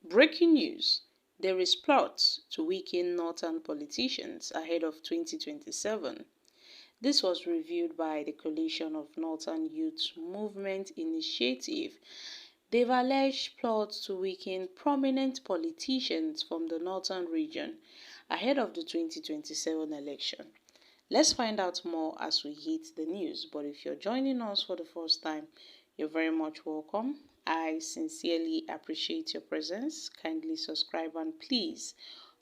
Breaking news: there is plot to weaken northern politicians ahead of 2027. This was revealed by the Coalition of Northern Youth Movement Initiative. They've alleged plots to weaken prominent politicians from the northern region ahead of the 2027 election. Let's find out more as we hit the news. But if you're joining us for the first time, you're very much welcome. I sincerely appreciate your presence. Kindly subscribe and please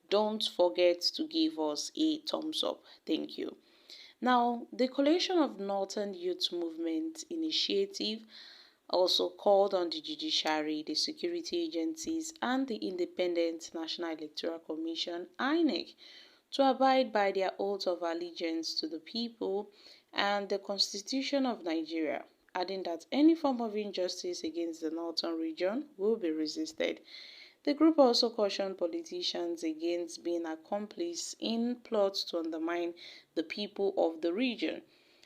don't forget to give us a thumbs up. Thank you. Now, the Coalition of Northern Youth Movement Initiative also called on the judiciary, the security agencies, and the Independent National Electoral Commission (INEC) to abide by their oath of allegiance to the people and the Constitution of Nigeria, adding that any form of injustice against the northern region will be resisted. The group also cautioned politicians against being accomplices in plots to undermine the people of the region.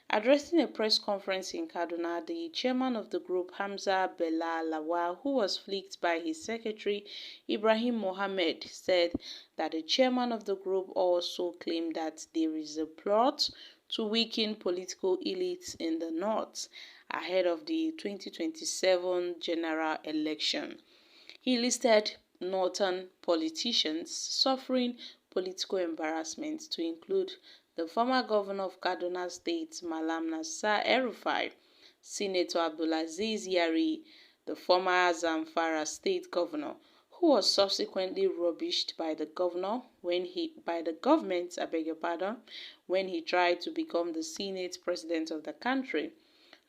Addressing a press conference in Kaduna, the chairman of the group, Hamza Bello Lawal, who was flanked by his secretary, Ibrahim Mohammed, said that the chairman of the group also claimed that there is a plot to weaken political elites in the north ahead of the 2027 general election. He listed northern politicians suffering political embarrassment to include the former governor of Kaduna State, Malam Nasir El-Rufai, Senator Abdulaziz Yari, the former Zamfara State governor, who was subsequently rubbished by the government, when he tried to become the Senate president of the country.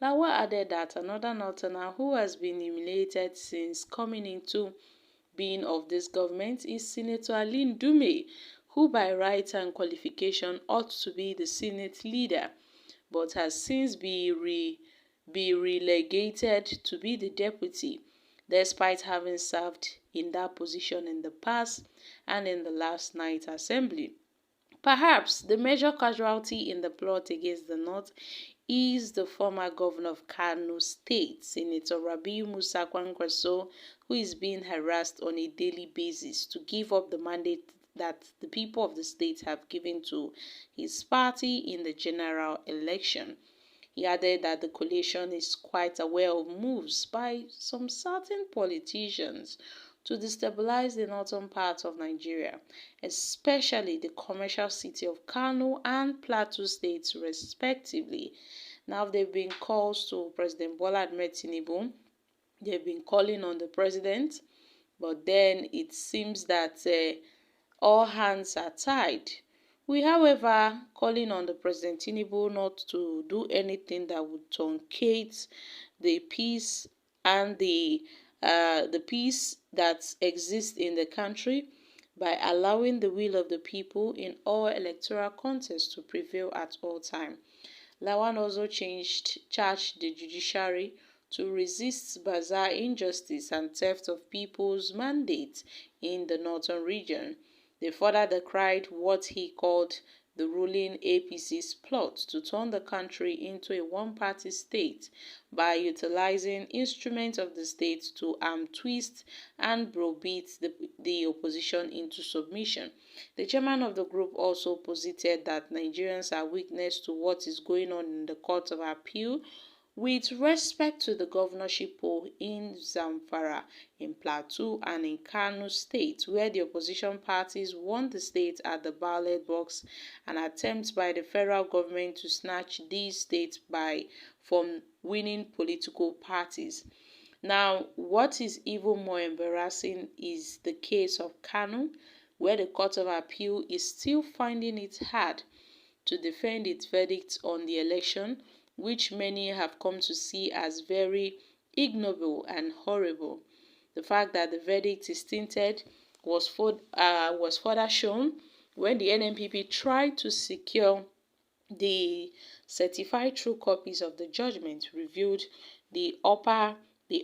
Lawal added that another northerner who has been humiliated since coming into being of this government is Senator Ali Ndume, who by right and qualification ought to be the Senate leader, but has since been relegated to be the deputy, despite having served in that position in the past and in the last night assembly. Perhaps the major casualty in the plot against the North is the former governor of Kano State, Senator Rabiu Musa Kwankwaso, who is being harassed on a daily basis to give up the mandate that the people of the state have given to his party in the general election. He added that the coalition is quite aware of moves by some certain politicians to destabilize the northern part of Nigeria, especially the commercial city of Kano and Plateau states respectively. Now there have been calls to President Bola Ahmed Tinubu. They've been calling on the president, but then it seems that all hands are tied. We, however, calling on the President Tinubu not to do anything that would truncate the peace and the peace that exists in the country by allowing the will of the people in all electoral contests to prevail at all times. Lawan also charged the judiciary to resist bizarre injustice and theft of people's mandates in the northern region. They further decried what he called the ruling APC's plot to turn the country into a one-party state by utilizing instruments of the state to arm twist and browbeat the opposition into submission. The chairman of the group also posited that Nigerians are witness to what is going on in the Court of Appeal with respect to the governorship poll in Zamfara, in Plateau, and in Kano State, where the opposition parties won the state at the ballot box, an attempt by the federal government to snatch these states from winning political parties. Now, what is even more embarrassing is the case of Kano, where the Court of Appeal is still finding it hard to defend its verdict on the election, which many have come to see as very ignoble and horrible. The fact that the verdict is tainted was further shown when the NNPP tried to secure the certified true copies of the judgment, revealed the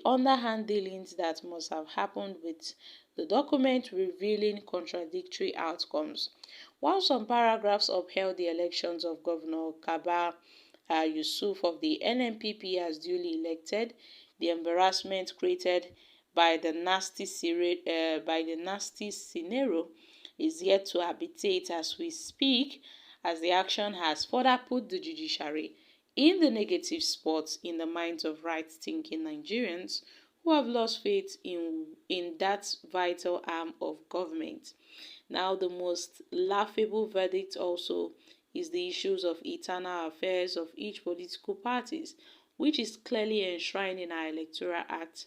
underhand dealings that must have happened with the document, revealing contradictory outcomes. While some paragraphs upheld the elections of Governor Kabir Yusuf of the NNPP as duly elected, the embarrassment created by the nasty scenario is yet to abatate as we speak, as the action has further put the judiciary in the negative spot in the minds of right-thinking Nigerians who have lost faith in that vital arm of government. Now, the most laughable verdict also is the issues of internal affairs of each political parties, which is clearly enshrined in our Electoral Act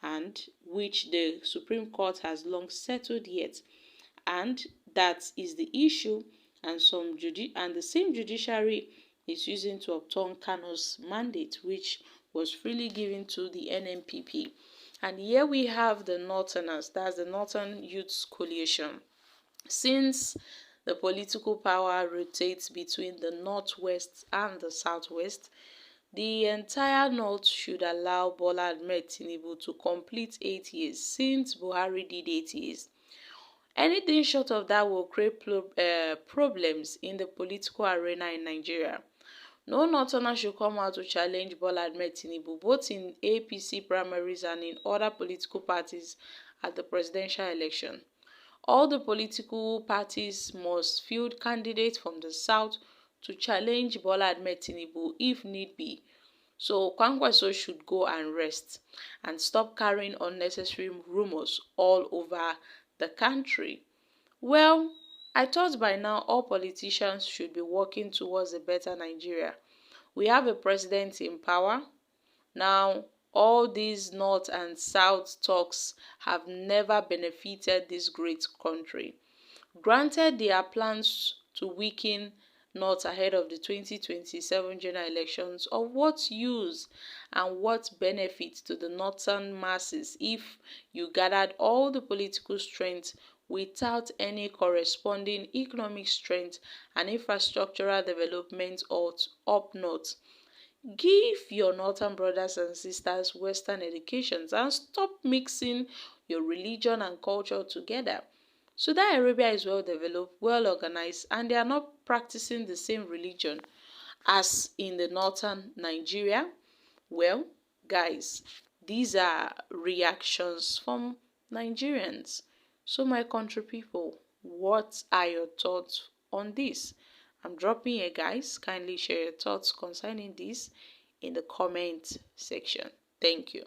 and which the Supreme Court has long settled yet. And that is the issue, and the same judiciary is using to upturn Kano's mandate, which was freely given to the NNPP. And here we have the Northerners, that's the Northern Youth Coalition. Since the political power rotates between the Northwest and the Southwest, the entire North should allow Bola Ahmed Tinubu to complete 8 years, since Buhari did 8 years. Anything short of that will create problems in the political arena in Nigeria. No Northerner should come out to challenge Bola Ahmed Tinubu, both in APC primaries and in other political parties at the presidential election. All the political parties must field candidates from the south to challenge Bola Ahmed Tinubu if need be. So Kwankwaso should go and rest and stop carrying unnecessary rumors all over the country. Well, I thought by now all politicians should be working towards a better Nigeria. We have a president in power. Now, all these North and South talks have never benefited this great country. Granted, there are plans to weaken North ahead of the 2027 general elections. Of what use and what benefit to the northern masses if you gathered all the political strength without any corresponding economic strength and infrastructural development up north? Give your northern brothers and sisters Western educations and stop mixing your religion and culture together. Saudi Arabia is well developed, well organized, and they are not practicing the same religion as in the northern Nigeria. Well, guys, these are reactions from Nigerians. So my country people, what are your thoughts on this? I'm dropping here, guys. Kindly share your thoughts concerning this in the comment section. Thank you.